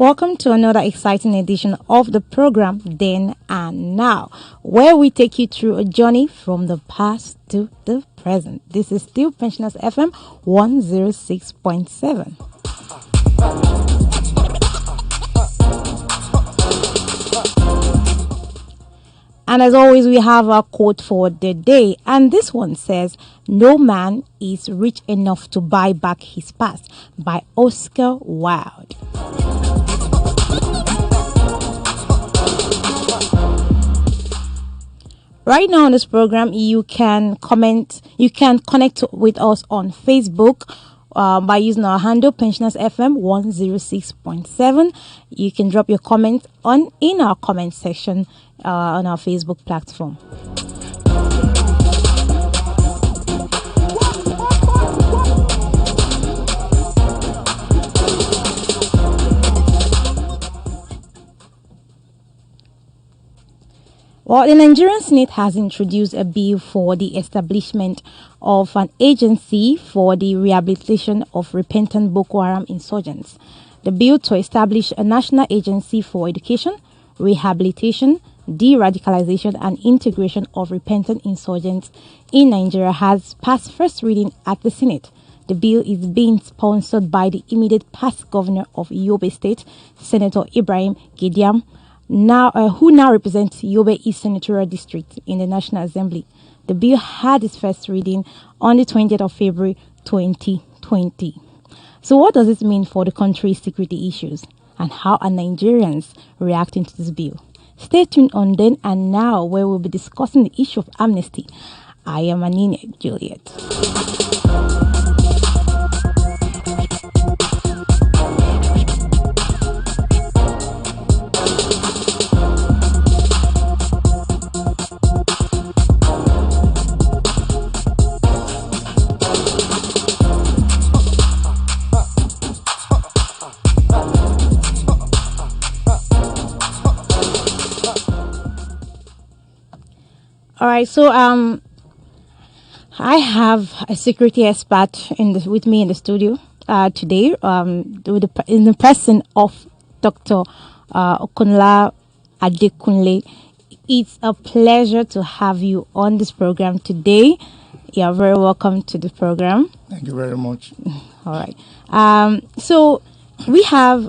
Welcome to another exciting edition of the program Then and Now, where we take you through a journey from the past to the present. This is still Pensioners FM 106.7. And as always, we have our quote for the day. And this one says, "No man is rich enough to buy back his past," by Oscar Wilde. Right now on this program, you can connect with us on Facebook by using our handle Pensioners FM 106.7. You can drop your comments in our comment section on our Facebook platform. Well, the Nigerian Senate has introduced a bill for the establishment of an agency for the rehabilitation of repentant Boko Haram insurgents. The bill to establish a national agency for education, rehabilitation, de-radicalization and integration of repentant insurgents in Nigeria has passed first reading at the Senate. The bill is being sponsored by the immediate past governor of Yobe State, Senator Ibrahim Gideon, who now represents Yobe East Senatorial District in the National Assembly. The bill had its first reading on the 20th of February 2020. So what does this mean for the country's security issues, and how are Nigerians reacting to this bill? Stay tuned on Then and Now, where we'll be discussing the issue of amnesty. I am ANINE, JULIET. All right, so I have a security expert with me in the studio today, in the person of Dr. Okunla Adekunle. It's a pleasure to have you on this program today. You are very welcome to the program. Thank you very much. All right. So we have,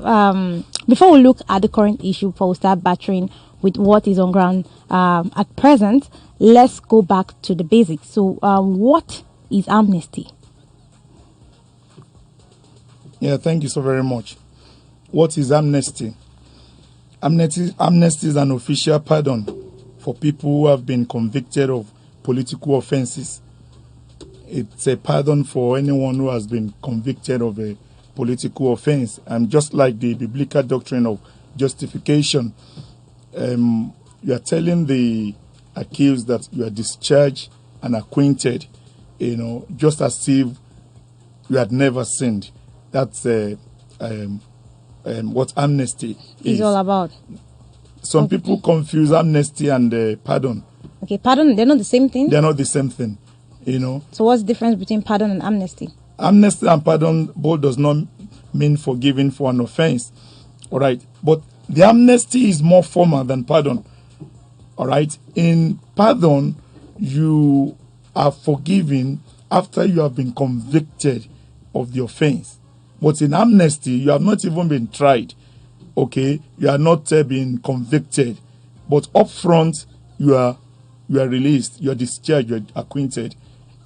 before we look at the current issue, before we start battering with what is on ground at present, let's go back to the basics. So what is amnesty? Yeah, thank you so very much. What is amnesty? Amnesty is an official pardon for people who have been convicted of political offenses. It's a pardon for anyone who has been convicted of a political offense. And just like the biblical doctrine of justification, you are telling the accused that you are discharged and acquitted, just as if you had never sinned. That's what amnesty is all about. Some people confuse amnesty and pardon. Okay, pardon, they're not the same thing? They're not the same thing, So what's the difference between pardon and amnesty? Amnesty and pardon both does not mean forgiving for an offense, all right? But the amnesty is more formal than pardon. All right. In pardon, you are forgiven after you have been convicted of the offense. But in amnesty, you have not even been tried. Okay. You are not been convicted. But up front, you are released. You are discharged. You are acquitted.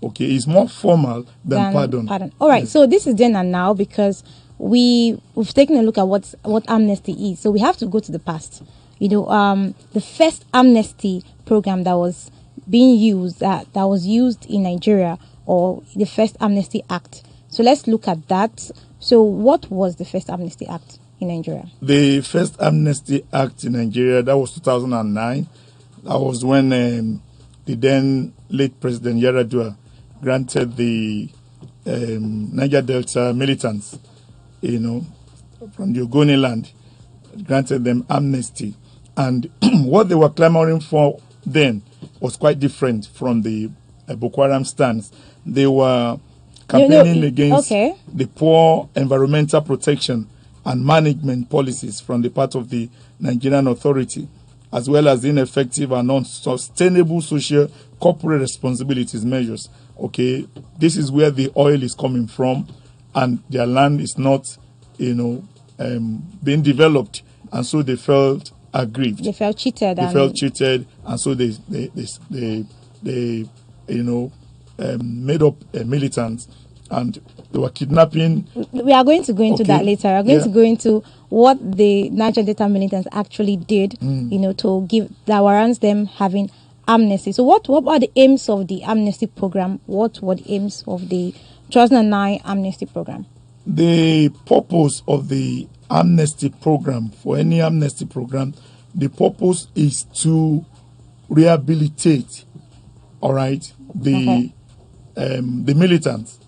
Okay. It's more formal than pardon. All right. Yes. So this is then and now, because we've taken a look at what amnesty is. So we have to go to the past. The first amnesty program that was being used, that was used in Nigeria, or the first Amnesty Act. So let's look at that. So what was the first Amnesty Act in Nigeria? The first Amnesty Act in Nigeria, that was 2009. That was when the then late President Yaradua granted the Niger Delta militants, from the Ogoni land, granted them amnesty. And what they were clamoring for then was quite different from the Boko Haram stance. They were campaigning against the poor environmental protection and management policies from the part of the Nigerian authority, as well as ineffective and unsustainable social corporate responsibilities measures. Okay, this is where the oil is coming from, and their land is not, being developed, and so they felt aggrieved. They felt cheated. And so they made up militants, and they were kidnapping. We are going to go into that later. We are going to go into what the Niger Delta militants actually did, to give that warrants them having amnesty. So what are the aims of the amnesty program? What were the aims of the 2009 amnesty program? The purpose of the amnesty program, for any amnesty program, the purpose is to rehabilitate, all right, the militants,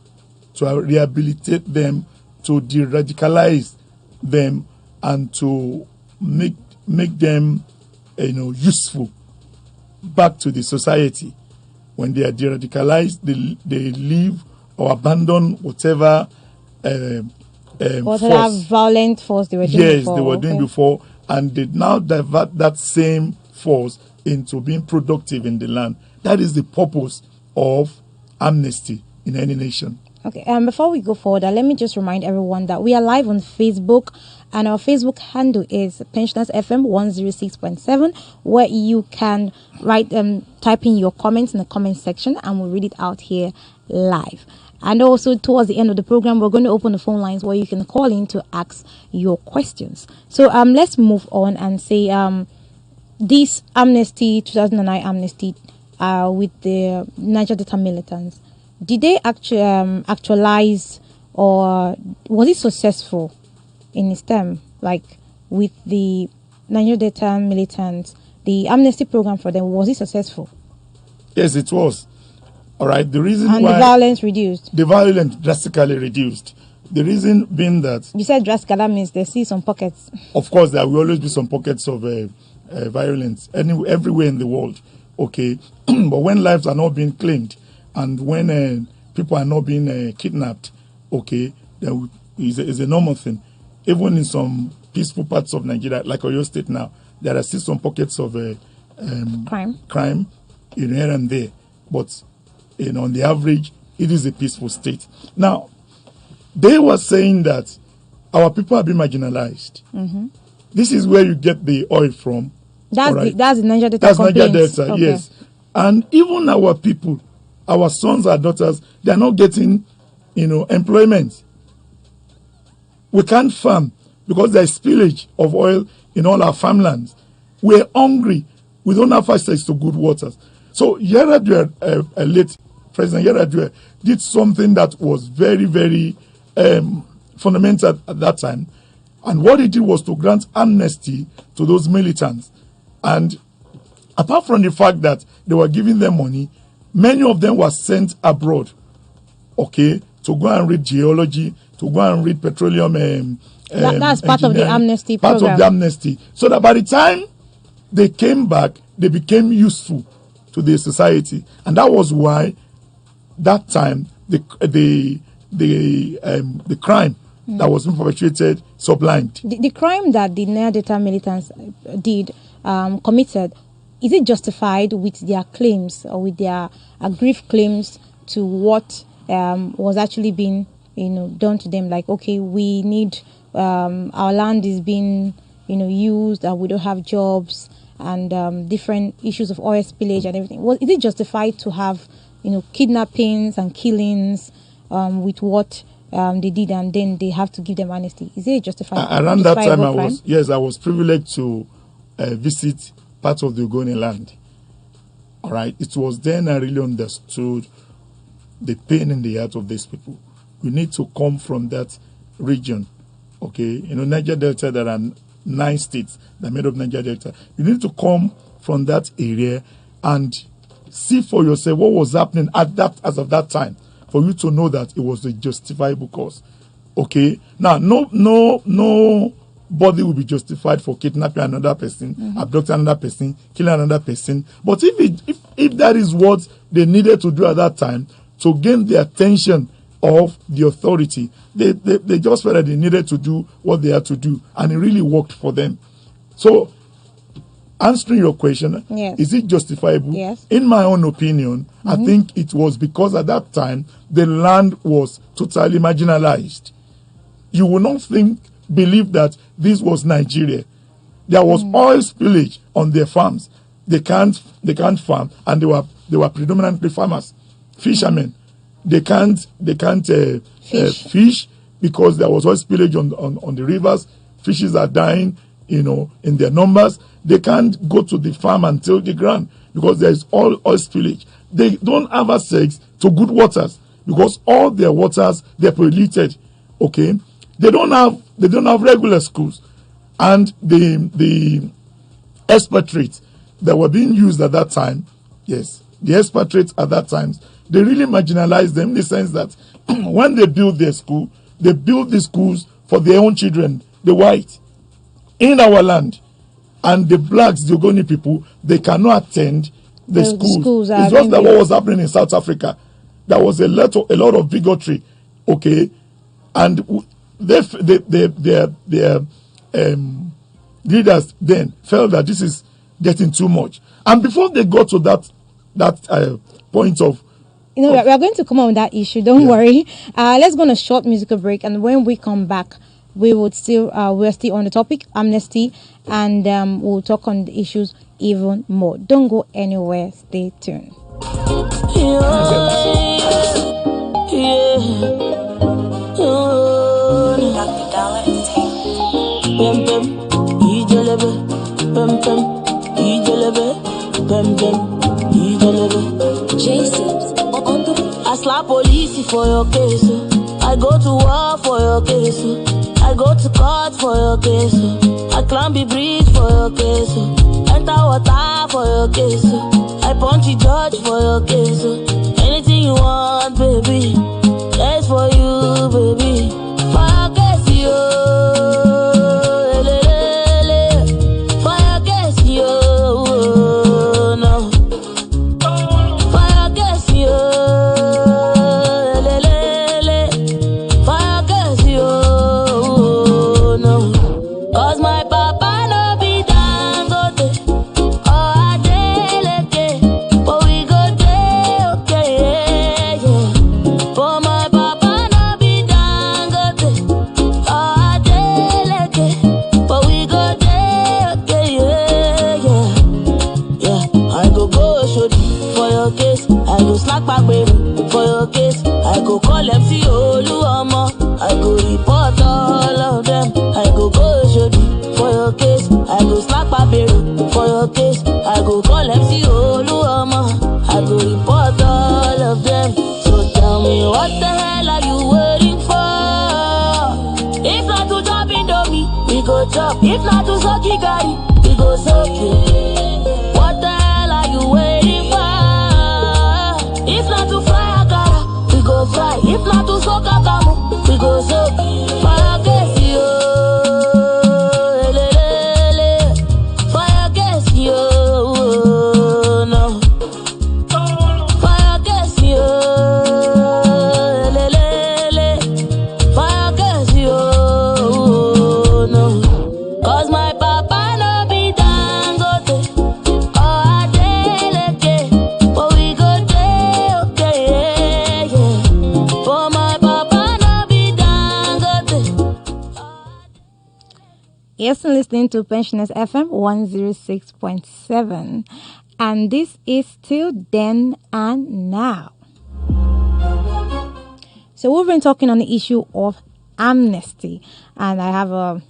to rehabilitate them, to de-radicalize them, and to make them, useful back to the society. When they are de-radicalized, they leave or abandon whatever violent force they were doing before. Yes, they were doing before, and they now divert that same force into being productive in the land. That is the purpose of amnesty in any nation. Okay, before we go forward, let me just remind everyone that we are live on Facebook, and our Facebook handle is Pensioners FM 106.7, where you can type in your comments in the comment section, and we'll read it out here live. And also, towards the end of the program, we're going to open the phone lines where you can call in to ask your questions. So let's move on and say this amnesty, 2009 amnesty, with the Niger Delta militants, did they actualize, or was it successful in its term? Like with the Niger Delta militants, the amnesty program for them, was it successful? Yes, it was. All right. The reason why the violence reduced. The violence drastically reduced. The reason being that you said drastically, that means they see some pockets. Of course, there will always be some pockets of violence everywhere in the world. Okay, but when lives are not being claimed, and when people are not being kidnapped, okay, there is a normal thing. Even in some peaceful parts of Nigeria, like Oyo State now, there are still some pockets of crime, here and there. But on the average, it is a peaceful state. Now, they were saying that our people have been marginalized. Mm-hmm. This is where you get the oil from. That's the Niger Delta. That's Niger Delta, okay. Yes. And even our people, our sons and daughters, they are not getting, employment. We can't farm because there is spillage of oil in all our farmlands. We're hungry. We don't have access to good waters. So Yar'Adua, late President Yar'Adua, did something that was very, very fundamental at that time. And what he did was to grant amnesty to those militants. And apart from the fact that they were giving them money, many of them were sent abroad, okay, to go and read geology, to go and read petroleum. That's part of the amnesty program. Part of the amnesty. So that by the time they came back, they became useful to the society. And that was why that time the crime that was perpetrated sublimed. The crime that the Niger Delta militants committed, is it justified with their claims or with their aggrieved claims to what was actually being done to them? Like, okay, we need our land is being used, and we don't have jobs, and different issues of oil spillage and everything. Is it justified to have kidnappings and killings with what they did, and then they have to give them amnesty? Is it justified? Around that time, I was privileged to visit part of the Ogoni land. All right, it was then I really understood the pain in the heart of these people. We need to come from that region. Okay, Niger Delta, there are 9 states that made up Niger Delta. You need to come from that area and see for yourself what was happening as of that time, for you to know that it was a justifiable cause. Okay, now nobody will be justified for kidnapping another person, abducting another person, killing another person. But if that is what they needed to do at that time to gain the attention of the authority. They just felt that they needed to do what they had to do, and it really worked for them. So, answering your question, yes. Is it justifiable? Yes. In my own opinion, I think it was because at that time the land was totally marginalized. You will not believe that this was Nigeria. There was oil spillage on their farms. They can't farm, and they were predominantly farmers, fishermen. They can't fish because there was oil spillage on the rivers. Fishes are dying, in their numbers. They can't go to the farm and till the ground because there is oil spillage. They don't have access to good waters because all their waters, they're polluted. Okay, they don't have regular schools, and the expatriates that were being used at that time, yes, the expatriates at that time, they really marginalized them in the sense that when they built their school, they built the schools for their own children, the white, in our land. And the blacks, the Ogoni people, they cannot attend the schools. It's just like what was happening in South Africa. There was a lot of bigotry, okay? And their leaders then felt that this is getting too much. And before they got to that point of... we are going to come on with that issue. Don't worry. Let's go on a short musical break. And when we come back, we're still on the topic, amnesty. And we'll talk on the issues even more. Don't go anywhere. Stay tuned. I slap police for your case. I go to war for your case. I go to court for your case. I climb the bridge for your case. Enter water for your case. I punch the judge for your case. Anything you want, baby, that's for you, baby. For your case, yo. For your case, I go call MC Oluomo. I go report all of them. I go Shodi. For your case, I go slap Babero. For your case, I go call MC Oluomo. I go report all of them. So tell me, what the hell are you waiting for? If not to chop Indomie, we go chop. If not to suck Gari, we go suck it. What the hell are you waiting for? If not to fry Akara, we go fry. If not to soak Akamu, we go soak. Fire case, yo. Fire case, yo. No. Fire case, yo. Fire case, yo. No. Cause my papa no be Dangote. Yes, and listening to Pensioners FM 106.7. And this is Still Then and Now. So we've been talking on the issue of amnesty. And I have a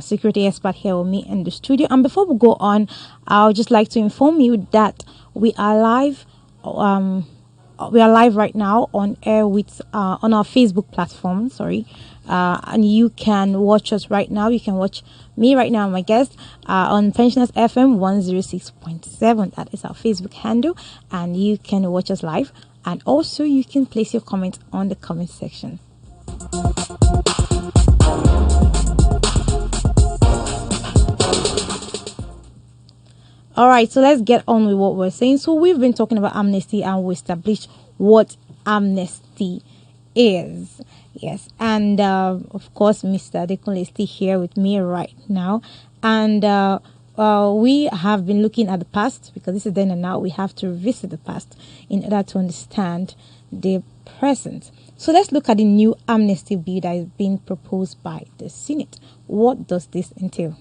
security expert here with me in the studio. And before we go on, I would just like to inform you that we are live. We are live right now on air with on our Facebook platform. And you can watch us right now. You can watch me right now, my guest, on Pensioners FM 106.7. That is our Facebook handle, and you can watch us live. And also, you can place your comments on the comment section. All right, so let's get on with what we're saying. So we've been talking about amnesty, and we established what amnesty is. Yes, and of course, Mr. Adekunle is still here with me right now, and we have been looking at the past because this is then and now. We have to revisit the past in order to understand the present. So let's look at the new amnesty bill that is being proposed by the Senate. What does this entail?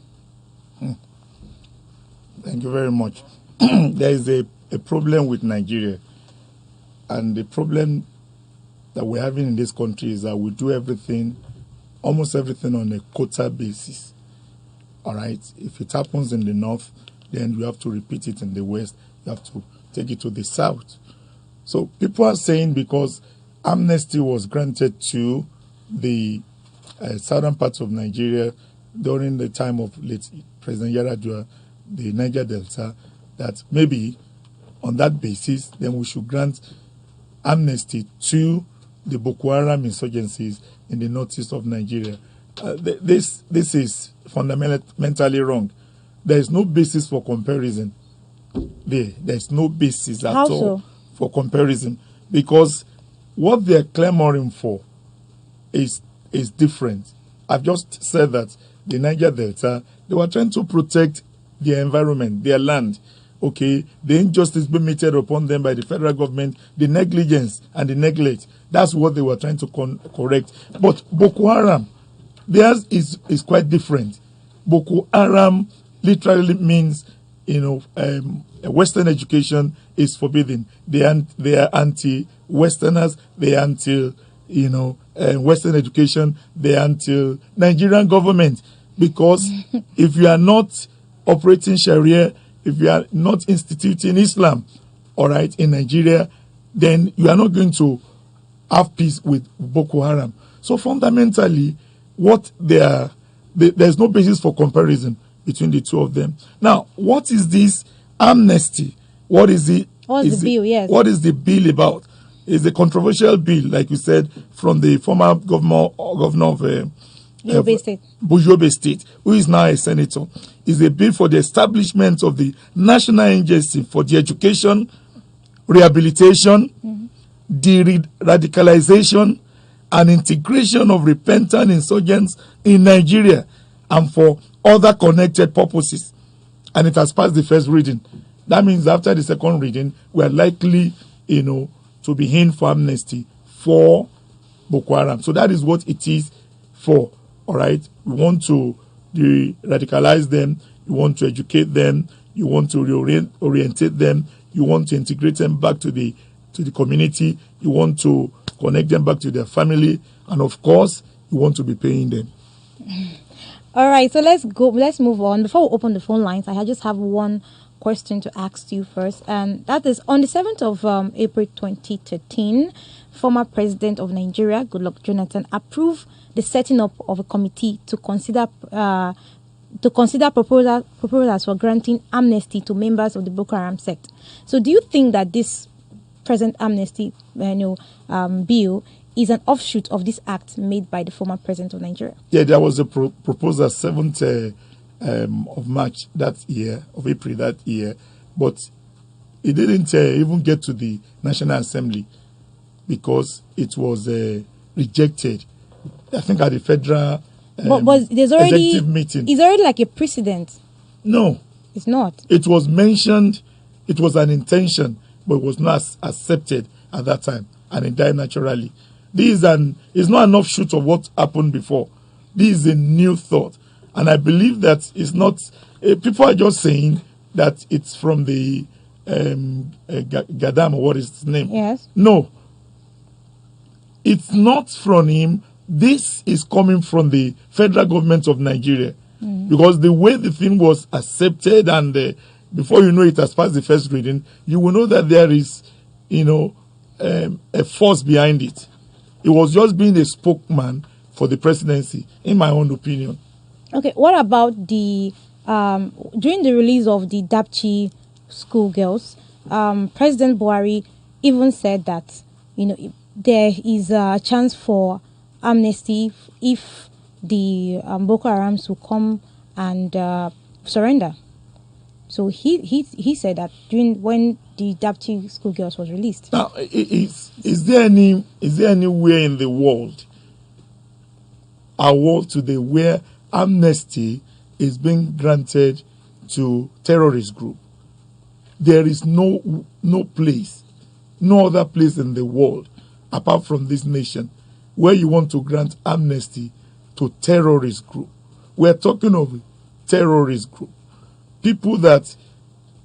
Thank you very much. There is a problem with Nigeria, and the problem that we're having in this country is that we do everything, almost everything on a quota basis. All right? If it happens in the north, then you have to repeat it in the west. You have to take it to the south. So people are saying because amnesty was granted to the southern parts of Nigeria during the time of late President Yaradua, the Niger Delta, that maybe on that basis, then we should grant amnesty to the Boko Haram insurgencies in the northeast of Nigeria. This is fundamentally wrong. There is no basis for comparison. There's no basis at all for comparison, because what they're clamoring for is different. I've just said that the Niger Delta, they were trying to protect their environment, their land. Okay, the injustice being meted upon them by the federal government, the negligence and the neglect, that's what they were trying to correct. But Boko Haram, theirs is quite different. Boko Haram literally means, Western education is forbidden. They are anti-Westerners, they are anti, Western education, they are anti-Nigerian government. Because if you are not operating Sharia, if you are not instituting Islam, all right, in Nigeria, then you are not going to have peace with Boko Haram. So fundamentally, there's no basis for comparison between the two of them. Now, what is this amnesty? What is the bill? Yes. What is the bill about? It's a controversial bill, like you said, from the former governor of Yobe State, who is now a senator. Is a bill for the establishment of the National Agency for the Education, Rehabilitation, De-radicalization, and integration of repentant insurgents in Nigeria, and for other connected purposes. And it has passed the first reading. That means after the second reading, we are likely, to be in for amnesty for Boko Haram. So that is what it is for. All right, we want to radicalize them, you want to educate them, you want to reorientate them, you want to integrate them back to the community, you want to connect them back to their family, and of course, you want to be paying them. All right, so let's move on. Before we open the phone lines, I just have one question to ask you first, and that is on the 7th of April 2013, former president of Nigeria, Goodluck Jonathan, approved the setting up of a committee to consider proposals for granting amnesty to members of the Boko Haram sect. So, do you think that this present amnesty bill is an offshoot of this act made by the former president of Nigeria? Yeah, there was a proposal 7th of March that year, of April that year, but it didn't even get to the National Assembly because it was rejected. I think at the federal but there's already executive meeting. It's already like a precedent. No, it's not. It was mentioned. It was an intention, but it was not accepted at that time, and it died naturally. This is not an offshoot of what happened before. This is a new thought, and I believe that it's not. People are just saying that it's from the Gadam, or what is his name? Yes. No, it's not from him. This is coming from the federal government of Nigeria, because the way the thing was accepted, and before you know it has passed the first reading, you will know that there is, a force behind it. It was just being a spokesman for the presidency, in my own opinion. Okay, what about the during the release of the Dapchi schoolgirls, President Buhari even said that there is a chance for amnesty if the Boko Harams will come and surrender. So he said that when the deputy schoolgirls was released. Now, is there anywhere in the world, our world today, where amnesty is being granted to terrorist group? There is no place, no other place in the world, apart from this nation, where you want to grant amnesty to terrorist group. We're talking of terrorist group. People that,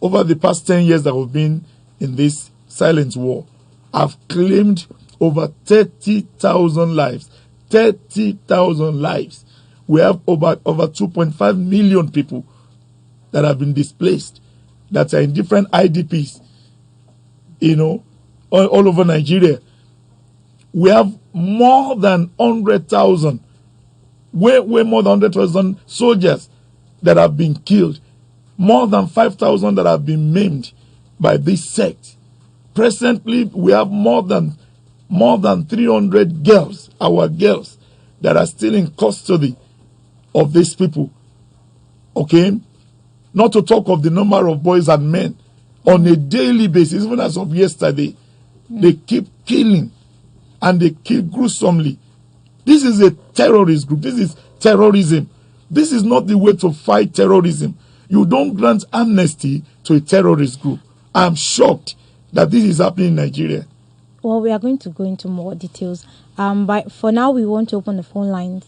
over the past 10 years that we've been in this silent war, have claimed over 30,000 lives. 30,000 lives. We have over 2.5 million people that have been displaced, that are in different IDPs, all over Nigeria. We have more than 100,000, way more than 100,000 soldiers that have been killed, more than 5,000 that have been maimed by this sect. Presently, we have more than 300 girls, our girls, that are still in custody of these people. Okay? Not to talk of the number of boys and men on a daily basis, even as of yesterday. They keep killing and they kill gruesomely. This is a terrorist group. This is terrorism. This is not the way to fight terrorism. You don't grant amnesty to a terrorist group. I'm shocked that this is happening in Nigeria. Well, we are going to go into more details. But for now, we want to open the phone lines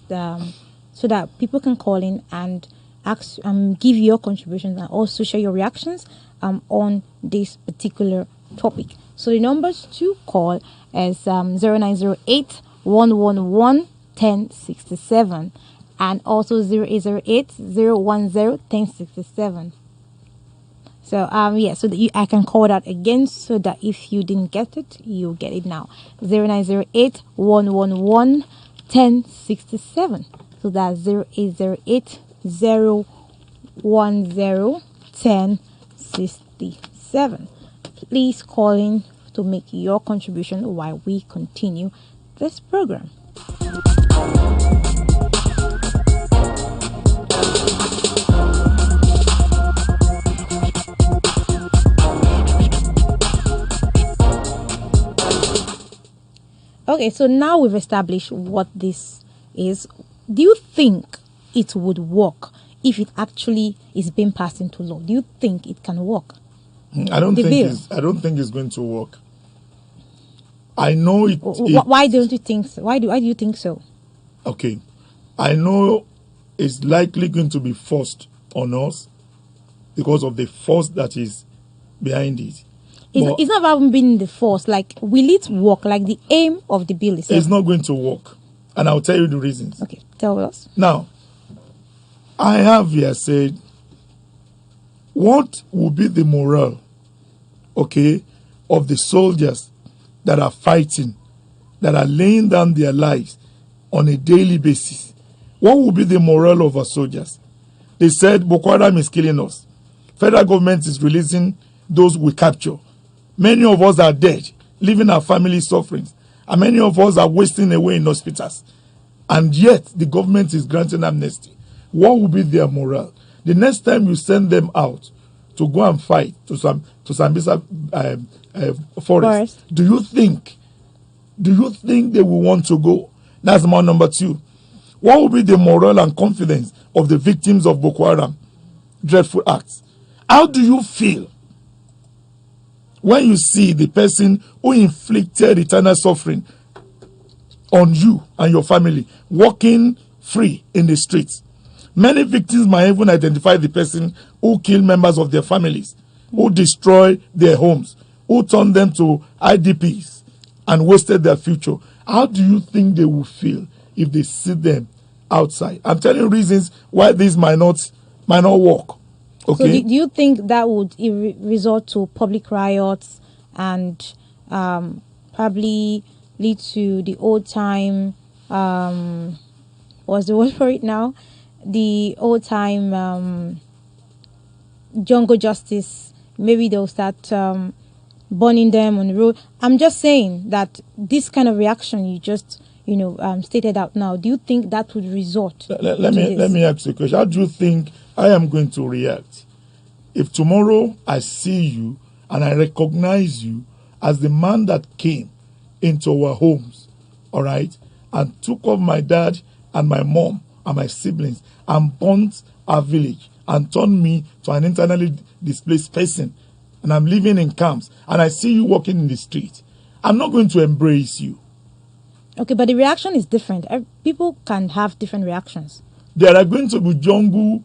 so that people can call in and ask, give your contributions and also share your reactions on this particular topic. So the numbers to call is 0908 111 1067 and also 0808 010 1067. So so that I can call that again, so that if you didn't get it, you'll get it now. 0908 111 1067. So that's 0808 010 1067. Please call in to make your contribution while we continue this program. Okay, so now we've established what this is. Do you think it would work if it actually is being passed into law? Do you think it can work? I don't think it's going to work. I know it. Why don't you think so? Why do you think so? Okay, I know it's likely going to be forced on us because of the force that is behind it. It's not about being the force. Like, will it work? Like the aim of the bill is. It's not going to work, and I'll tell you the reasons. Okay, tell us. Now, I have here said, what will be the morale, okay, of the soldiers that are fighting, that are laying down their lives on a daily basis? What will be the morale of our soldiers? They said Boko Haram is killing us. Federal government is releasing those we capture. Many of us are dead, leaving our family suffering. And many of us are wasting away in hospitals. And yet, the government is granting amnesty. What will be their morale? The next time you send them out to go and fight to Sambisa forest, do you think they will want to go? That's my number 2. What will be the morale and confidence of the victims of Boko Haram dreadful acts? How do you feel when you see the person who inflicted eternal suffering on you and your family walking free in the streets? Many victims might even identify the person who killed members of their families, who destroyed their homes, who turned them to IDPs and wasted their future. How do you think they will feel if they see them outside? I'm telling you reasons why this might not work. Okay. So do you think that would result to public riots and probably lead to the old time, what's the word for it now? The old time jungle justice? Maybe they'll start burning them on the road. I'm just saying that this kind of reaction you just stated out now, do you think that would result let me ask you a question. How do you think I am going to react if tomorrow I see you and I recognize you as the man that came into our homes, all right, and took off my dad and my mom and my siblings and burnt our village and turned me to an internally displaced person. And I'm living in camps, and I see you walking in the street. I'm not going to embrace you. Okay, but the reaction is different. People can have different reactions. There are going to be jungle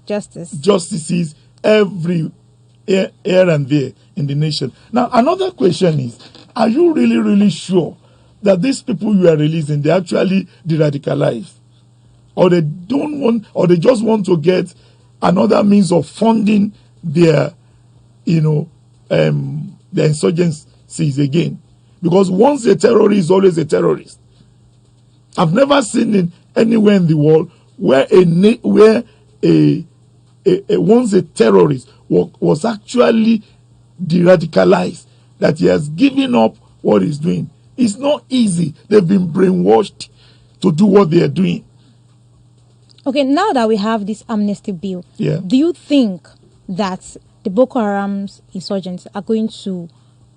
justices every here and there in the nation. Now, another question is, are you really, really sure that these people you are releasing, they actually de-radicalize? Or they don't want, or they just want to get another means of funding their, their insurgencies again? Because once a terrorist, always a terrorist. I've never seen it anywhere in the world where once a terrorist was actually de-radicalized, that he has given up what he's doing. It's not easy. They've been brainwashed to do what they are doing. Okay, now that we have this amnesty bill, do you think that the Boko Haram's insurgents are going to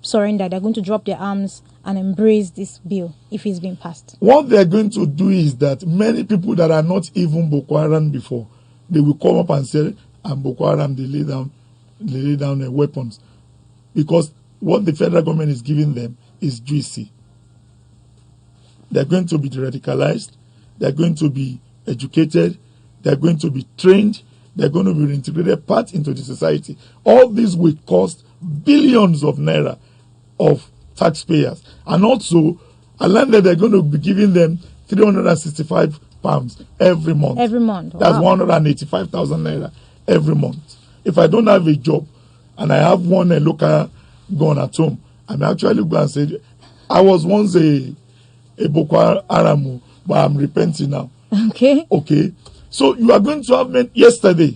surrender? They're going to drop their arms and embrace this bill if it's been passed? What they're going to do is that many people that are not even Boko Haram before, they will come up and say, I'm Boko Haram, they lay down their weapons. Because what the federal government is giving them is juicy. They're going to be radicalized, they're going to be educated, they're going to be trained, they're going to be reintegrated part into the society. All this will cost billions of naira of taxpayers. And also, I learned that they're going to be giving them 365 pounds every month. Every month. That's 185,000 naira every month. If I don't have a job and I have one local gun at home, I'm actually going to say, I was once a Boko Haram, but I'm repenting now. Okay. So you are going to have yesterday,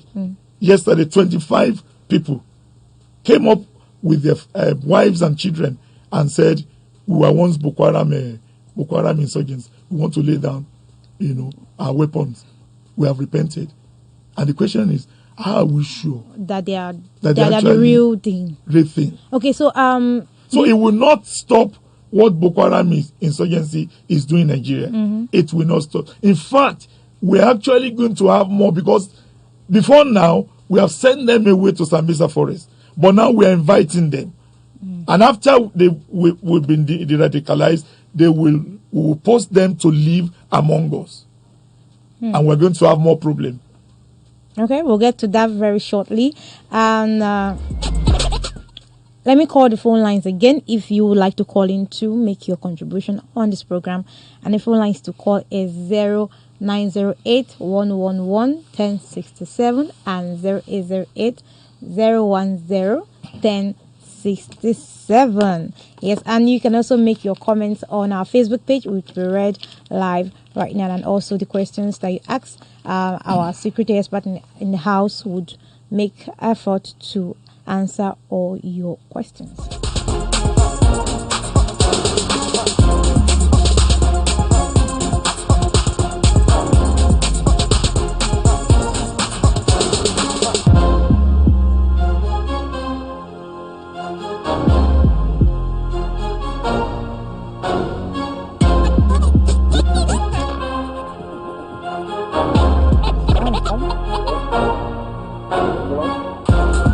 25 people came up with their wives and children and said, we were once Boko Haram insurgents. We want to lay down, our weapons. We have repented. And the question is, how are we sure that they are the real thing? Real thing. Okay, so it will not stop what Boko Haram insurgency is doing in Nigeria. It will not stop. In fact, we're actually going to have more, because before now, we have sent them away to Sambisa Forest. But now we are inviting them. And after we've been de-radicalized, we will post them to live among us. And we're going to have more problems. Okay, we'll get to that very shortly. And let me call the phone lines again if you would like to call in to make your contribution on this program. And the phone lines to call is 0908 111 1067 and 0808 010 1067. Yes, and you can also make your comments on our Facebook page, which will be read live right now, and also the questions that you ask. Our security expert in the house would make effort to answer all your questions.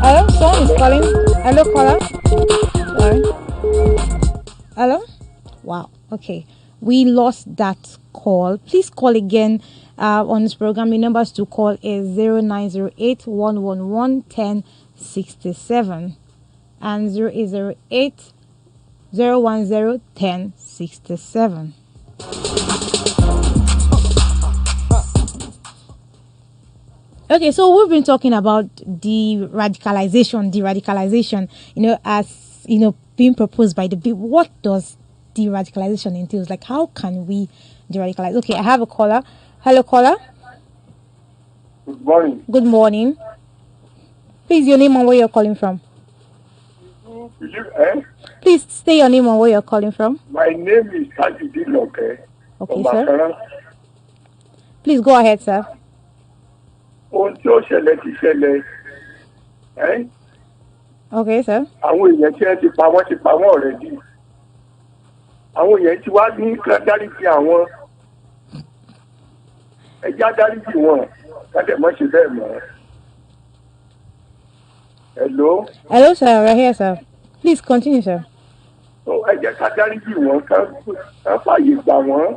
Hello, someone is calling. Hello, caller. Sorry. Hello? Wow. Okay. We lost that call. Please call again on this program. The numbers to call is 0908 111 1067 and 0808 010 1067. Okay, so we've been talking about de-radicalization, as being proposed by the bill. What does de-radicalization entails? Like, how can we de-radicalize? Okay, I have a caller. Hello, caller. Good morning. Good morning. Please, your name and where you're calling from. Please state your name and where you're calling from. My name is Sajidi Loke. Okay, sir. Please go ahead, sir. Ohun tí ó ṣẹlẹ̀ ti ṣẹlẹ̀. Okay, sir. Àwọn èèyàn tí ẹ ti pa wọ́n already. Àwọn èèyàn tí wá ní kí dáríjì àwọn. Ẹja dáríjì wọn. Kájẹ̀ mọ́ ṣe bẹ́ẹ̀ mọ́. Hello. Hello, sir. We're here, sir. Please continue, sir. So ẹ jẹ́ ká dáríjì wọn ká fààyè gbà wọ́n.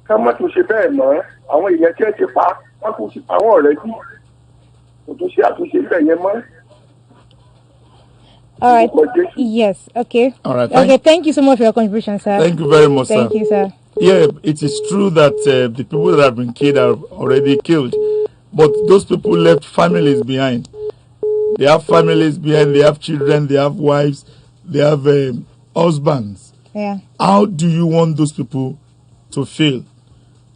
Ká má tún ṣe bẹ́ẹ̀ mọ́. Àwọn èèyàn tí ẹ ti pa wọ́n kò sì pa wọ́n already. Kò tún ṣe àtúnṣe bẹ́ẹ̀ yẹn mọ́. All right. Yes. Okay. All right. Thank you so much for your contribution, sir. Thank you very much, sir. Thank you, sir. Yeah, it is true that the people that have been killed are already killed, but those people left families behind. They have families behind. They have children. They have wives. They have husbands. Yeah. How do you want those people to feel?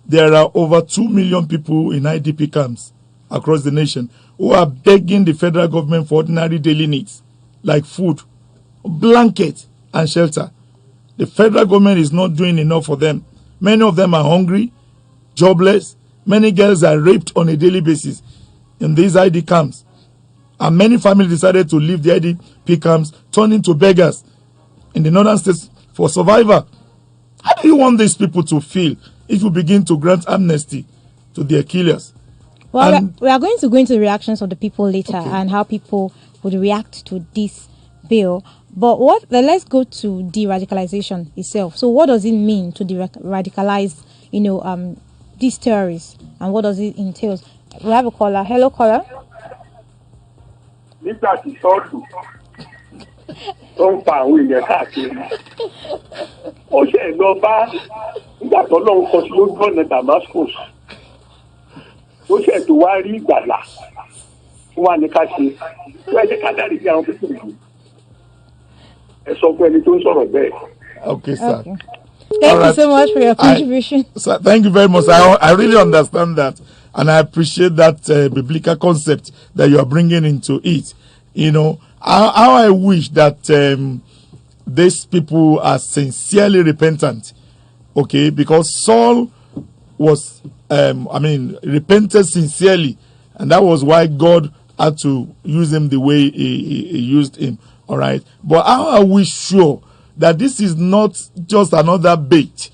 There are over 2 million people in IDP camps across the nation who are begging the federal government for ordinary daily needs like food, blanket, and shelter. The federal government is not doing enough for them. Many of them are hungry, jobless. Many girls are raped on a daily basis in these ID camps. And many families decided to leave the IDP camps, turn into beggars in the northern states for survival. How do you want these people to feel if you begin to grant amnesty to their killers? Well, we are going to go into the reactions of the people later, okay, and how people would react to this bill. But let's go to de-radicalization itself. So what does it mean to de-radicalize, these terrorists, and what does it entail? We have a caller. Hello, caller. Nígbà tí sọ́ọ̀tù tó ń pa àwọn èèyàn káàkiri, ó ṣe lọ bá nígbà tó lọ́n kọ sí lójú ọ̀nà Damascus, ó ṣe tó wá rí ìgbàlà fún wa ní ká ṣe, tó ẹ jẹ́ ká dárí bí àwọn pípọ̀ yìí. Ẹ sọ fún ẹni tó ń sọ̀rọ̀ bẹ́ẹ̀. Okay, sir. Okay. Thank you so much for your contribution. Sir, thank you very much. I really understand that, and I appreciate that biblical concept that you are bringing into it. How I wish that these people are sincerely repentant, okay? Because Saul was, repented sincerely, and that was why God had to use him the way he used him, all right? But how are we sure that this is not just another bait,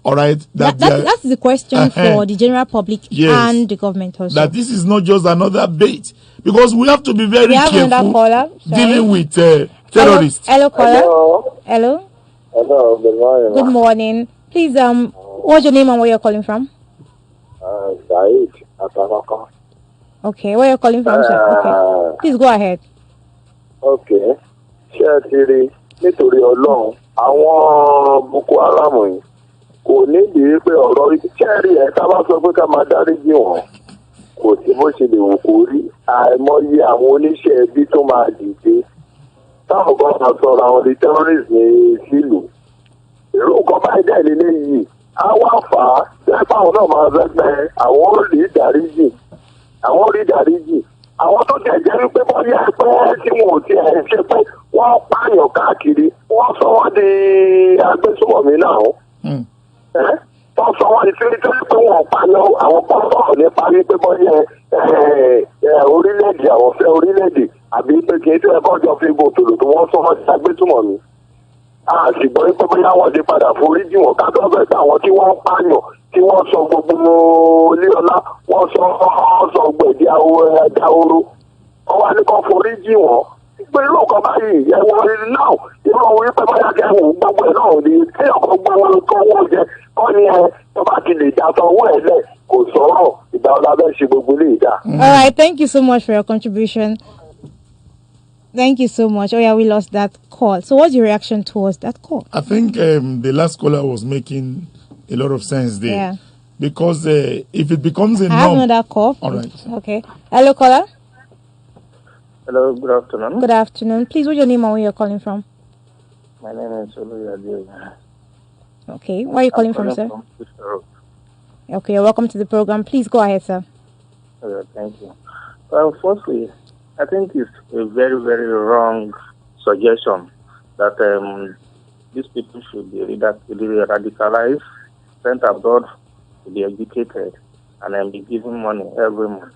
all right? That's the question for the general public, yes, and the government also. That this is not just another bait, because we have to be very careful dealing with terrorists. Hello, caller. Hello. Hello. Good morning. Good morning. Please, what's your name and where you're calling from? Said Atanaka. Okay, where you're calling from, sir? Okay. Please go ahead. Okay. Ṣé nítorí Ọlọ́run àwọn Boko Haram yìí kò nídìí pé ọ̀rọ̀ ìṣẹ́rí ẹ̀ ká bá sọ pé ká máa dáríjì wọ́n kò sí bó ṣe lè wò kó rí àìmọye àwọn oníṣẹ́ ẹbí tó máa dìde táwọn kan máa sọ̀rọ̀ àwọn di terrorist ní sílùú irú nǹkan báyìí dẹ̀ nílé yìí á wá fà á lẹ́pọ̀ àwọn náà máa fẹ́ àwọn ò rí dáríjì àwọn tó jẹ́ wípé bóyá pé tí wọn ò tiẹ̀ ṣe pé wọ́n pààyàn káàkiri wọ́n sọ wọ́n di agbésùmọ̀mí náà. Wọ́n sọ wọ́n di sírí tó pé wọ́n pààyàn àwọn pọ́ńpọ́n nípa wípé bóyá orílẹ̀-èdè àwọn fẹ́ orílẹ̀-èdè àbí pé kì í tó ẹ̀kọ́ jọ fi gbòòtòlò tó wọ́n sọ wọ́n di agbésùmọ̀mí. Àṣìgbọ́n wípé bóyá wọ́n ti padà foríjì wọn ká tó fẹ́ àwọn tí wọ́n pààyàn tí wọ́n sọ gbogbo ilé ọlá wọ́n sọ gbẹ̀dí ahoro wọ́n wá ní kó foríjì wọn pé irú nǹkan báyìí ẹ̀wọ̀n náà irú òun wípé bóyá kẹ́hìn gbogbo ẹ̀ náà ní kéèyàn kan gbọ́ wọn kọ́ wọ́n jẹ kọ́ ní tó bá ti lè dàtọ̀ owó ẹ̀ lẹ̀ kò sọ̀rọ̀ ìgbà ọ̀la bẹ́ẹ̀ ṣe gbogbo ilé ìdá. All right, thank you so much for your contribution. Thank you so much. Oh yeah, we lost that call. So what's your reaction towards that call? I think the last caller was making a lot of sense there. Yeah. Because if it becomes a norm... I have another call. All right. Okay. Hello, caller. Hello, good afternoon. Good afternoon. Please, what's your name and where you're calling from? My name is JULIET. Okay. Where are you calling from, sir? Okay, you're welcome to the program. Please go ahead, sir. Thank you. Well, firstly, I think it's a very, very wrong suggestion that these people should be radicalized, sent abroad to be educated, and then be given money every month.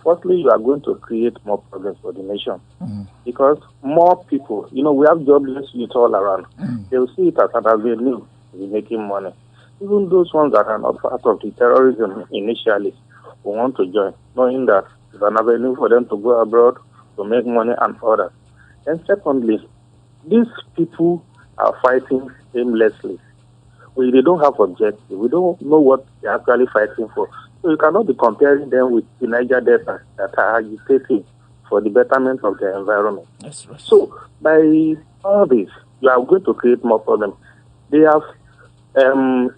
Firstly, you are going to create more problems for the nation because more people, we have jobless youth all around. They will see it as an avenue to be making money. Even those ones that are not part of the terrorism initially will want to join, knowing that it's an avenue for them to go abroad to make money and others. And secondly, these people are fighting aimlessly. They don't have objective. We don't know what they're actually fighting for. So you cannot be comparing them with the Niger Delta that are agitating for the betterment of their environment. That's right. So by all this, you are going to create more problems. They have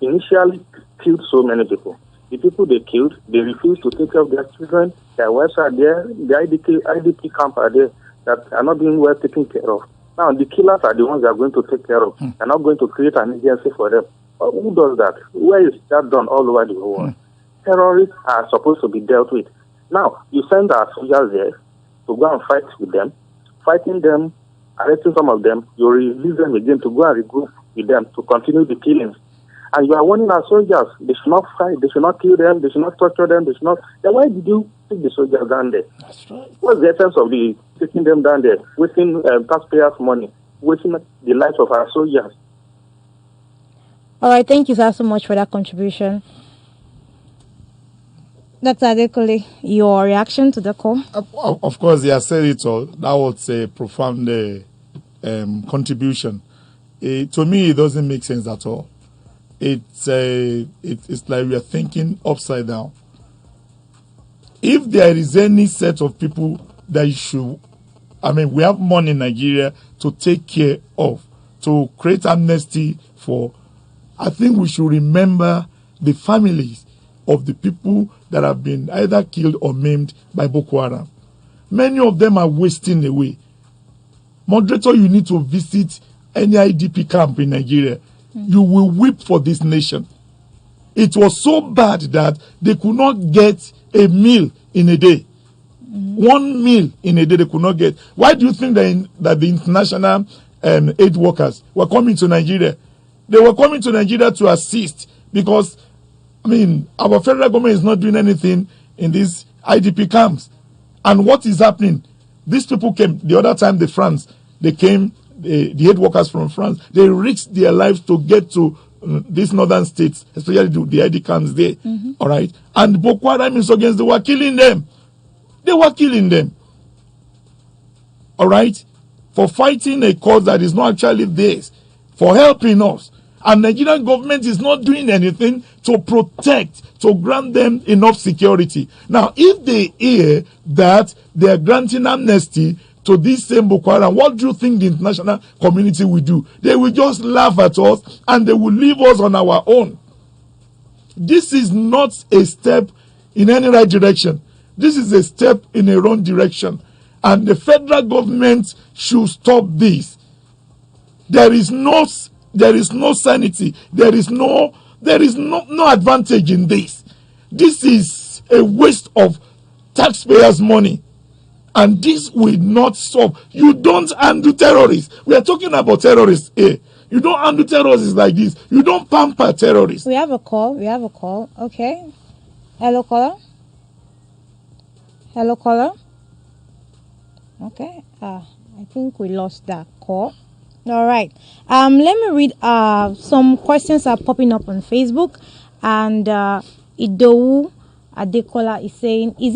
initially killed so many people. The people they killed, they refuse to take care of their children. Their wives are there. The IDP camp are there that are not being well taken care of. Now, the killers are the ones that are going to take care of. They're not going to create an agency for them. But who does that? Where is that done all over the world? Terrorists are supposed to be dealt with. Now, you send our soldiers there to go and fight with them, fighting them, arresting some of them, you release them again to go and regroup with them to continue the killings. And you are warning our soldiers, they should not fight, they should not kill them, they should not torture them, they should not... Then why did you take the soldiers down there? That's right. What's the essence of taking them down there, wasting taxpayers' money, wasting the lives of our soldiers? All right, thank you so much for that contribution. Dr. Adekole, your reaction to the call? Of course, I said it all. That was a profound contribution. To me, it doesn't make sense at all. It's like we are thinking upside down. If there is any set of people that we have money in Nigeria to take care of, to create amnesty for, I think we should remember the families of the people that have been either killed or maimed by Boko Haram. Many of them are wasting away. Moderator, you need to visit any IDP camp in Nigeria. You will weep for this nation. It was so bad that they could not get a meal in a day. 1 meal in a day they could not get. Why do you think that the international aid workers were coming to Nigeria? They were coming to Nigeria to assist because, our federal government is not doing anything in these IDP camps. And what is happening? These people came, the other time they came, the aid workers from France, they risked their lives to get to these northern states, especially the ID camps there. All right? And Boko Haram insurgents, they were killing them. All right? For fighting a cause that is not actually theirs, for helping us. And Nigerian government is not doing anything to protect, to grant them enough security. Now, if they hear that they are granting amnesty to this same Boko Haram, what do you think the international community will do? They will just laugh at us and they will leave us on our own. This is not a step in any right direction. This is a step in a wrong direction. And the federal government should stop this. There is no sanity. There is no advantage in this. This is a waste of taxpayers' money. And this will not solve. You don't undo terrorists. We are talking about terrorists here. You don't undo terrorists like this. You don't pamper terrorists. We have a call. Okay. Hello, caller. Okay. I think we lost that call. All right. Let me read some questions are popping up on Facebook. And Idowu Adekola is saying, if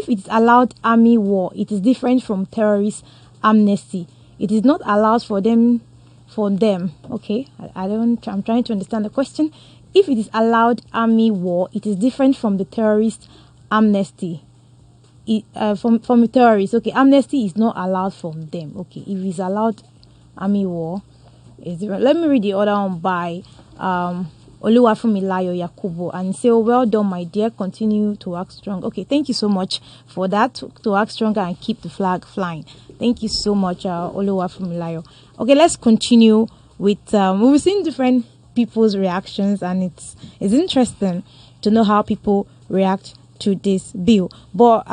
it's allowed army war, it is different from terrorist amnesty. It is not allowed for them. Okay. I'm trying to understand the question. If it is allowed army war, it is different from the terrorist amnesty. From the terrorists, okay, amnesty is not allowed from them. Okay, if it's allowed army war, is different. Let me read the other one by Oluwafumilayo Yakubu and say, well done, my dear, continue to act strong. Okay, thank you so much for that, to act stronger and keep the flag flying. Thank you so much, Oluwafumilayo. Okay, let's continue with we've seen different people's reactions, and it's interesting to know how people react to this bill. But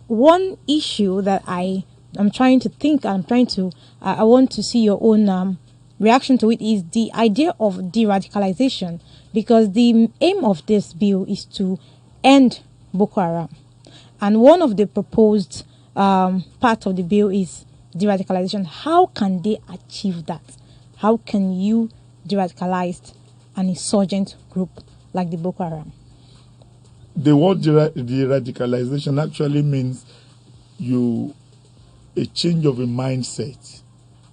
one issue that I'm trying to think, I want to see your own reaction to it is the idea of de-radicalization, because the aim of this bill is to end Boko Haram. And one of the proposed part of the bill is de-radicalization. How can they achieve that? How can you de-radicalize an insurgent group like the Boko Haram? The word de-radicalization actually means a change of a mindset.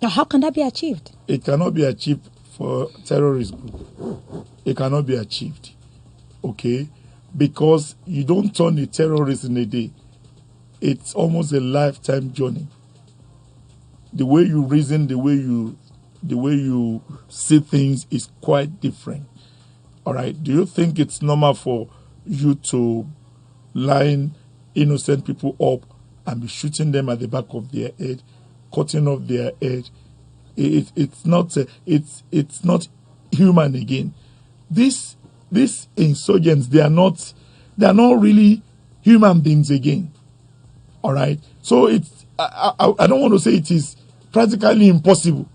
Now, how can that be achieved? It cannot be achieved for terrorist group. It cannot be achieved, okay? Because you don't turn a terrorist in a day. It's almost a lifetime journey. The way you reason, the way you see things is quite different. All right. Do you think it's normal for you to line innocent people up and be shooting them at the back of their head, cutting off their head? It's not human again. These insurgents, they are not really human beings again. All right. So I don't want to say it is practically impossible,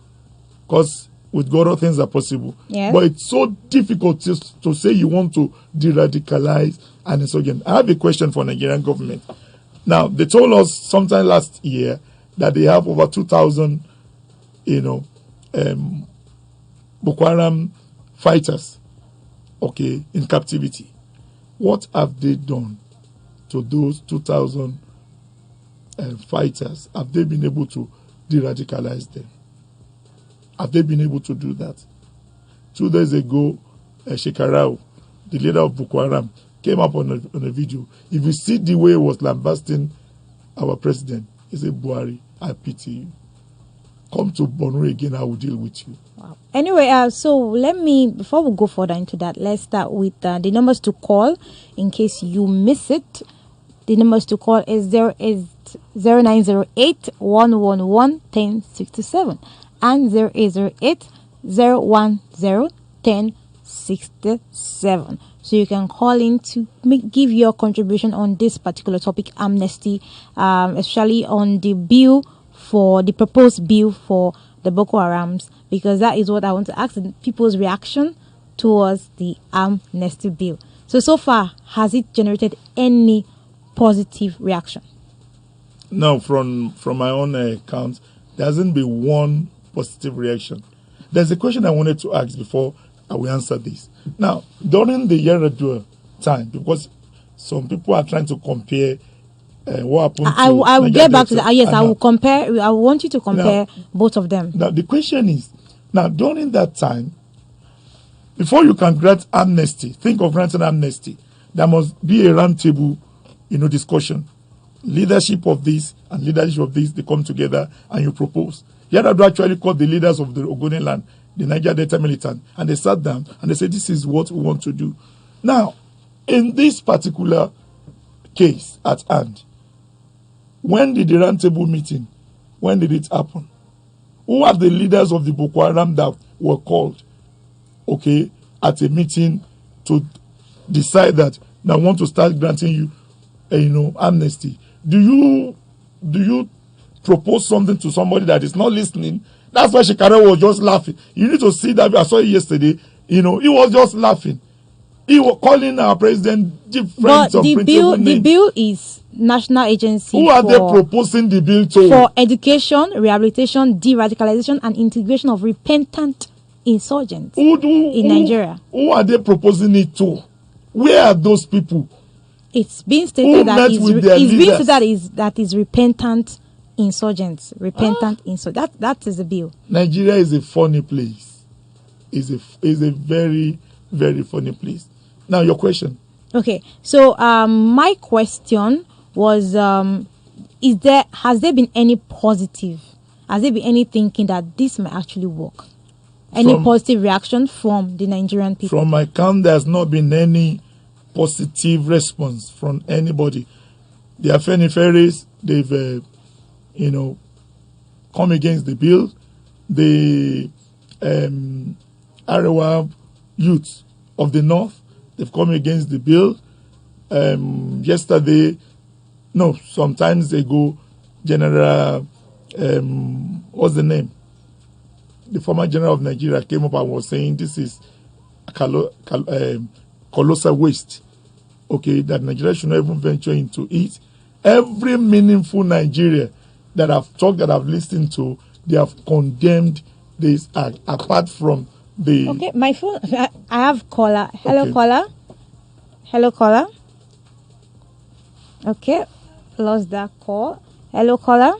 because with God all things are possible. Yes. But it's so difficult to say you want to de-radicalize an insurgent. I have a question for Nigerian government. Now, they told us sometime last year that they have over 2,000, Boko Haram fighters, okay, in captivity. What have they done to those 2,000 fighters? Have they been able to de-radicalize them? Have they been able to do that? 2 days ago, Shekarau, the leader of Boko Haram, came up on a video. If you see the way he was lambasting our president, he said, Buhari, I pity you. Come to Borno again, I will deal with you. Wow. Anyway, so before we go further into that, let's start with the numbers to call in case you miss it. The numbers to call is 0908 111 1067 and 0808 010 1067. So you can call in to give your contribution on this particular topic, amnesty, especially on the proposed bill for the Boko Harams, because that is what I want to ask people's reaction towards the amnesty bill. So far, has it generated any positive reaction? No, from my own account, there hasn't been one positive reaction. There's a question I wanted to ask before I will answer this. Now, during the Yaradua time, because some people are trying to compare what happened I will get back to that. Yes, I will compare. I want you to compare both of them. Now, the question is, now, during that time, before you can grant amnesty, think of granting amnesty, there must be a roundtable, discussion. Leadership of this and leadership of this, they come together and you propose. Yaradua actually called the leaders of the Ogoni land, the Niger Delta militant, and they sat down and they said, this is what we want to do. Now, in this particular case at hand, when did the roundtable meeting, when did it happen? Who are the leaders of the Boko Haram that were called, okay, at a meeting to decide that they want to start granting you, amnesty? Do you propose something to somebody that is not listening? That's why Shekara was just laughing. You need to see that. I saw it yesterday. He was just laughing. He was calling our president different. But the bill is National Agency. Who are they proposing the bill to? For education, rehabilitation, de-radicalization, and integration of repentant insurgents in Nigeria. Who are they proposing it to? Where are those people? It's been stated that is repentant insurgents. That is the bill. Nigeria is a funny place. Is a very, very funny place. Now your question. Okay, so my question was, has there been any positive? Has there been any thinking that this might actually work? Any positive reaction from the Nigerian people? From my count, there has not been any positive response from anybody. The Afeniferis, they've, come against the bill. The Arewa youth of the north, they've come against the bill. Sometimes ago, General, what's the name? the former general of Nigeria came up and was saying this is colossal waste. Okay, that Nigeria should not even venture into it. Every meaningful Nigeria that I've talked, that I've listened to, they have condemned this act. Apart from the Okay, my phone. I have caller. Hello, Okay. caller. Hello, caller. Okay, lost that call. Hello, caller.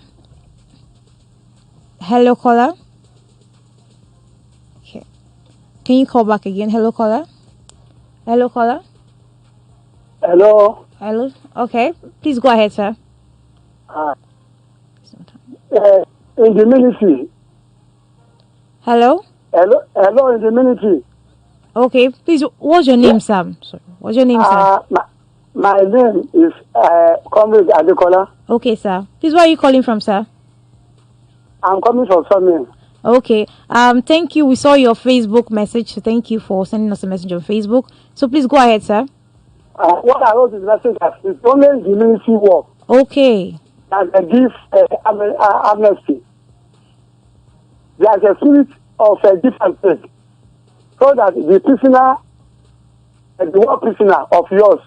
Hello, caller. Okay, can you call back again? Hello, caller. Hello, caller. Hello. Hello. Okay, please go ahead, sir. In the military. Hello. Hello, in the military. Okay, please. What's your name, sir? Sorry. What's your name, sir? My name is Comrade Adekola. Okay, sir. Please, where are you calling from, sir? I'm coming from Summit. Okay. Thank you. We saw your Facebook message. So thank you for sending us a message on Facebook. So please go ahead, sir. What I wrote is message that it's only the military work Okay. that they give amnesty. There's a spirit of a different thing, so that the prisoner, the war prisoner of yours,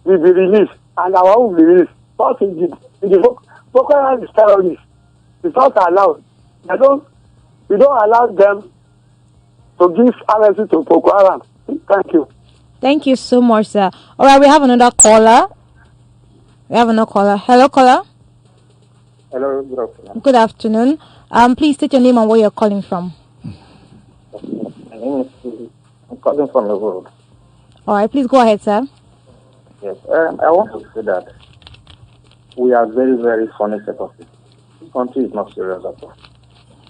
will be released and our own will be released. But in the Boko Haram is terrorists. It's not allowed. We don't allow them to give amnesty to Boko Haram. Thank you. Thank you so much, sir. All right, we have another caller. Hello, caller. Hello, good afternoon. Good afternoon. Please state your name and where you're calling from. My name is Steve. I'm calling from the road. All right, please go ahead, sir. Yes, I want to say that we are very, very funny set of people. This country is not serious at all.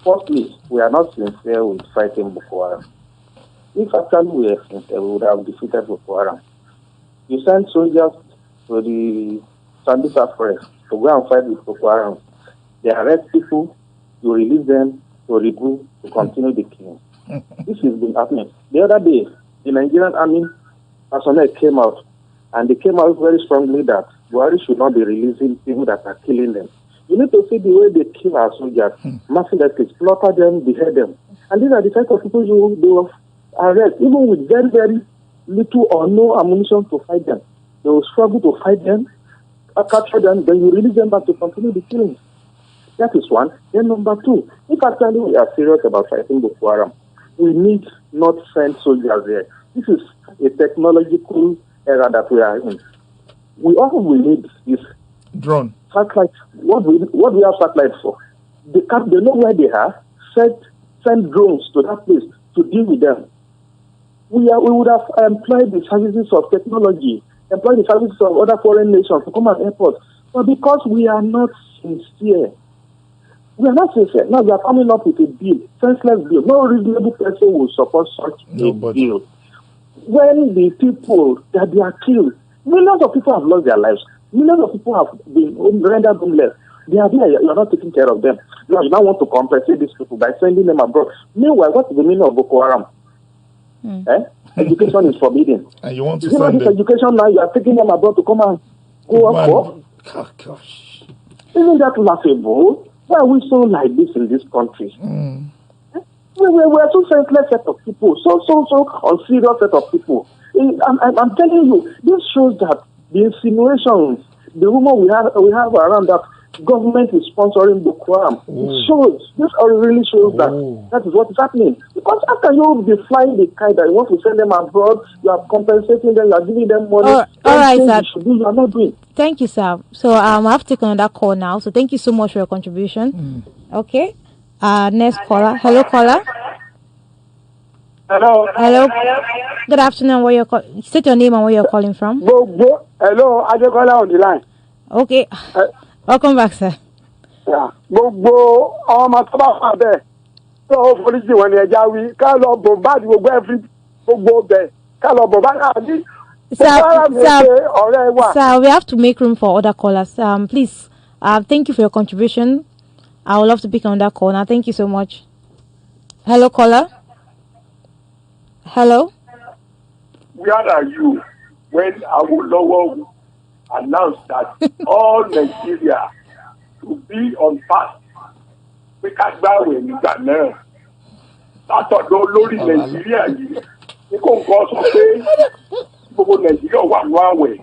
Firstly, we are not sincere with fighting Boko Haram. If actually we are sincere, we would have defeated Boko Haram. You send soldiers to the Sambisa forest to go and fight with Boko Haram. They arrest people, you release them to regroup to continue the killing. This has been happening. The other day, the Nigerian army personnel came out, and they came out very strongly that Buhari should not be releasing people that are killing them. You need to see the way they kill our soldiers, mercilessly, slaughter them, behead them. And these are the type of people they will arrest, even with very, very little or no ammunition to fight them. They will struggle to fight them, capture them, then you release them back to continue the killing. That is one. Then number two, if actually we are serious about fighting Boko Haram, we need not send soldiers there. This is a technological era that we are in. All we need is drone. Satellite. What we have satellites for? They know where they are. Send drones to that place to deal with them. We would have employed the services of technology, employed the services of other foreign nations to come and help us. But because we are not sincere, now we are coming up with a bill, senseless bill. No reasonable person will support such a bill. When the people that they are killed, millions of people have lost their lives. Millions of people have been rendered homeless. They are there, you are not taking care of them. Now you now want to compensate these people by sending them abroad. Meanwhile, what's the meaning of Boko Haram? Education is forbidden. And you want to send this education now, you are taking them abroad to come and go up. Oh, gosh. Isn't that laughable? Why are we so like this in this country? We are so senseless set of people, so unserious set of people. I'm telling you, this shows that the insinuations, the rumor we have around that government is sponsoring Boko Haram. It shows. This really shows that is what is happening. Because how can you be flying the kite that you want to send them abroad? You are compensating them. You are giving them money. All right, sir. You are not doing. Thank you, sir. So I have to take another call now. So thank you so much for your contribution. Okay. Next caller. Hello, caller. Hello. Good afternoon. Where you're state your name and where you're calling from. Hello, Adekola on the line. Okay. Welcome back, sir. Gbogbo ọmọ tó bá wà bẹ́ẹ̀ tó foríjì wọn ni ẹja wí ká lọ bombard gbogbo bẹ́ẹ̀ ká lọ bombard àbí. Sir, we have to make room for other callers. Please, thank you for your contribution. I would love to pick on that call now. Thank you so much. Hello, caller. Hello. Where are you when Awolowo announced that all Nigeria to be on fast? We can't buy when you got now. látọ̀dọ̀ lórí Nàìjíríà yìí ní kò ń kọ́ sọ pé gbogbo Nàìjíríà wà ní àwẹ̀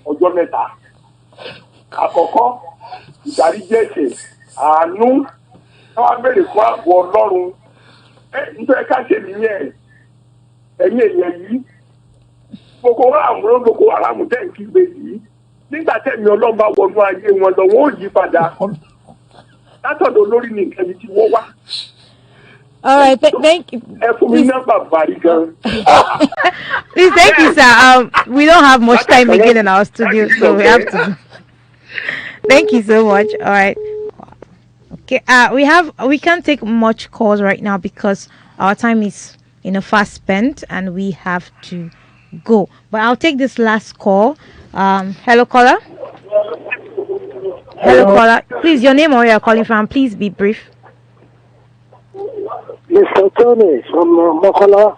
ọjọ́ mẹ́ta. Àkọ́kọ́ ìdáríjì ẹ̀ṣẹ̀ àánú káwá béèrè fún ààbò Ọlọ́run nítorí ká ṣe nìyẹn ẹ̀yin èèyàn yìí Boko Haram tẹ̀ ń kígbe yìí nígbà tẹ̀mí Ọlọ́run bá wọnú ayé wọn lọ wọ́n ò yí padà látọ̀dọ̀ lórí nìkan tí wọ́n wá. All right, thank you. Please, thank you, sir. We don't have much time again in our studio, so we have to. Thank you so much. All right. Okay. We can't take much calls right now because our time is fast spent and we have to go. But I'll take this last call. Hello, caller. Hello, caller. Please, your name or where you're calling from. Please be brief. Mr. Tony from Mokola.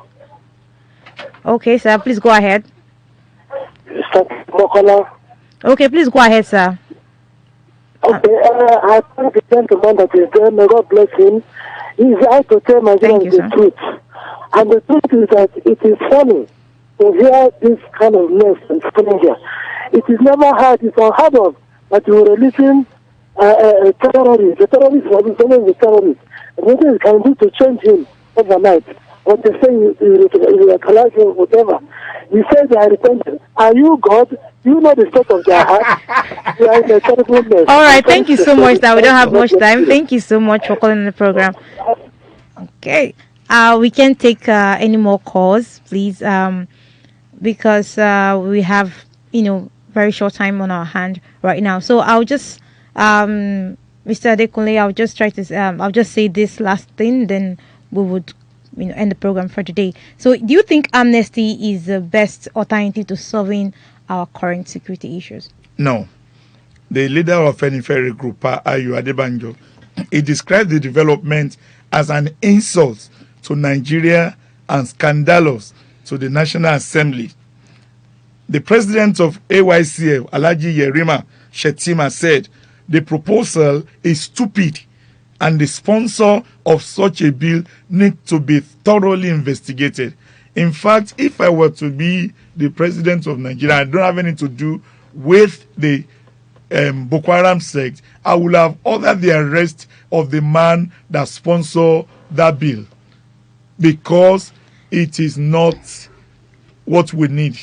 Okay, sir. Please go ahead. Mr. Mokola. Okay, please go ahead, sir. Okay, I thank the gentleman that is there. May God bless him. He's out to tell my friends the truth. And the truth is that it is funny to hear this kind of mess and stranger. It is never hard, it's unheard of that you are releasing terrorists. The terrorists were the terrorists. Nothing you can do to change him overnight. But they say you are collapsing, whatever. You say they are repentant. Are you God? You know the state of their heart. They are in a terrible mess. All right, thank you so much. Now we don't have much time. Thank you so much for calling the program. Okay, we can't take any more calls, please, because we have very short time on our hand right now. So I'll just Mr. Adekunle, I'll just try to I'll just say this last thing, then we would end the program for today. So do you think amnesty is the best alternative to solving our current security issues? No. The leader of Ferry Group, Ayu Adebanjo, he described the development as an insult to Nigeria and scandalous to the National Assembly. The president of AYCF, Alhaji Yerima Shetima, said the proposal is stupid and the sponsor of such a bill needs to be thoroughly investigated. In fact, if I were to be the president of Nigeria, I don't have anything to do with the Boko Haram sect, I would have ordered the arrest of the man that sponsored that bill, because it is not what we need.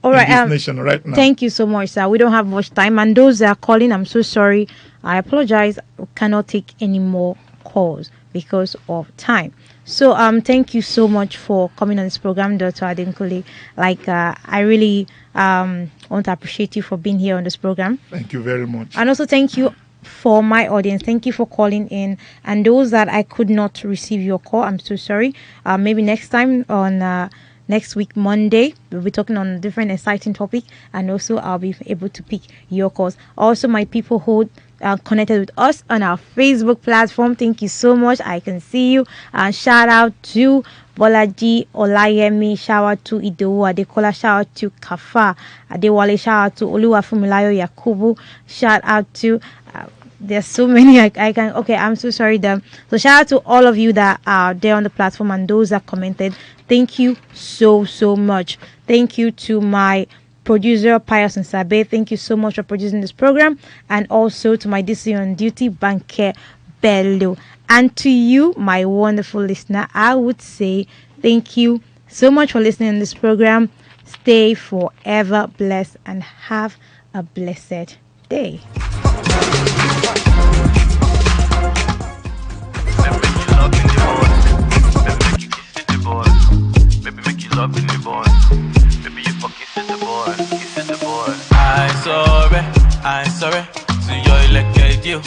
All right, in this nation right now. Thank you so much, sir. We don't have much time, and those that are calling, I'm so sorry. I apologize. We cannot take any more calls because of time. So thank you so much for coming on this program, Dr. Adekunle. I really want to appreciate you for being here on this program. Thank you very much. And also thank you for my audience. Thank you for calling in. And those that I could not receive your call, I'm so sorry. Maybe next time on next week, Monday, we'll be talking on a different exciting topic, and also I'll be able to pick your calls. Also, my people who are connected with us on our Facebook platform, thank you so much. I can see you. Shout out to Bolaji Olayemi, shout out to Idowu Adekola, shout out to Kafa Adewale, shout out to Oluwafumilayo Yakubu, shout out to there's so many I can. Okay, I'm so sorry. So shout out to all of you that are there on the platform and those that commented. Thank you so much. Thank you to my producer Pius Nsabe. Thank you so much for producing this program, and also to my DC on duty Banker Bello. And to you, my wonderful listener, I would say thank you so much for listening to this program. Stay forever blessed and have a blessed day. Baby, make you love in the boy. Baby, you fuck kiss the boy, kiss the boy. I'm sorry to your elected you.